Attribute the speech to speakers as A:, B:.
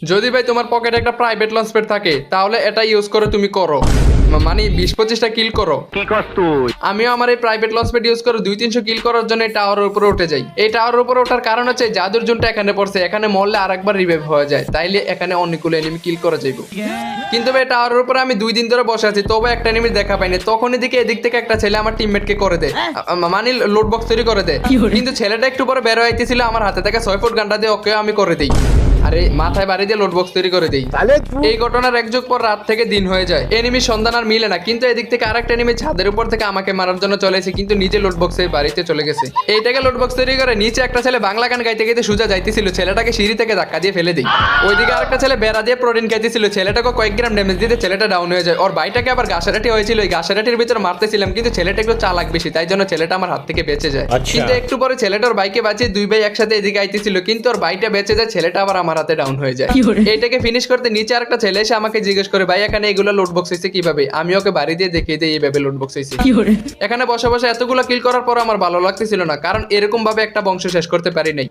A: যদি ভাই তোমার পকেটে একটা প্রাইভেট লঞ্চ প্যাড থাকে তাহলে এটা ইউজ করে তুমি করো, মানে 20-25টা কিল করো।
B: কি কস তুই?
A: আমিও আমার এই প্রাইভেট লঞ্চ প্যাড ইউজ করে 200-300 কিল করার জন্য এই টাওয়ারের উপরে উঠে যাই। এই টাওয়ারের উপরে ওঠার কারণ হচ্ছে জাদুর জোনটা এখানে পড়ছে, এখানে মরলে আরেকবার রিভাইভ হয়ে যায়, তাইলে এখানে অনেকগুলো এনিমি কিল করা যাইব। কিন্তু ভাই টাওয়ারের উপরে আমি 2 দিন ধরে বসে আছি, তবে একটা এনিমি দেখা পাইনি। তখন এদিক থেকে একটা ছেলে আমার টিমমেটকে করে দেয়, মানে লোড বক্স তৈরি করে দেয়। কিন্তু ছেলেটা একটু পরে বের হইতেছিল, আমার হাতে থেকে 6 ফুট গানটা দিয়ে ওকে আমি করে দিই, আরে মাথায় বাড়ি দিয়ে লোড বক্স তৈরি করে দেই। এই ঘটনার এক যুগ পর রাত থেকে দিন হয়ে যায়, এনিমি সন্ধান আর মিলে না। কিন্তু এদিক থেকে আরেকটা এনিমি ছাদের উপর থেকে আমাকে মারার জন্য চলেছে, কিন্তু নিজে লোড বক্সে বাড়িতে চলে গেছে। এইটাকে লোড বক্স তৈরি করে নিচে একটা ছেলে বাংলা গান গাইতে গাইতে সোজা যাইতেছিল, ছেলেটাকে সিঁড়ি থেকে ধাক্কা দিয়ে ফেলে দিই। ওইদিকে আরেকটা ছেলে বেড়া দিয়ে প্রোটিন খাইতেছিল, ছেলেটাকে কয়েক গ্রাম ড্যামেজ দিতে ছেলেটা ডাউন হয়ে যায়। ওর ভাইটাকে আবার ঘাসারাটি হয়েছিল, ওই ঘাসারাটির ভিতরে মারতেছিলাম, কিন্তু ছেলেটা একটু চালাক বেশি, তাই জন্য ছেলেটা আমার হাত থেকে বেঁচে যায়। কিন্তু একটু পরে ছেলেটার বাইকে বাঁচিয়ে 2 ভাই একসাথে এদিকে আইতেছিল, কিন্তু ওর ভাইটা বেঁচে যায়, ছেলেটা আবার আমার হাতে ডাউন হয়ে যায়। এইটাকে ফিনিশ করতে নিচে আরেকটা ছেলে এসে আমাকে জিজ্ঞেস করে, ভাই এখানে এগুলো লোড বক্স হয়েছে কিভাবে? আমি ওকে বাড়ি দিয়ে দেখিয়ে দিই এইভাবে লোড বক্স হয়েছে। এখানে বসে বসে এতগুলো কিল করার পর আমার ভালো লাগতেছিল না, কারণ এরকম ভাবে একটা বংশ শেষ করতে পারি নাই।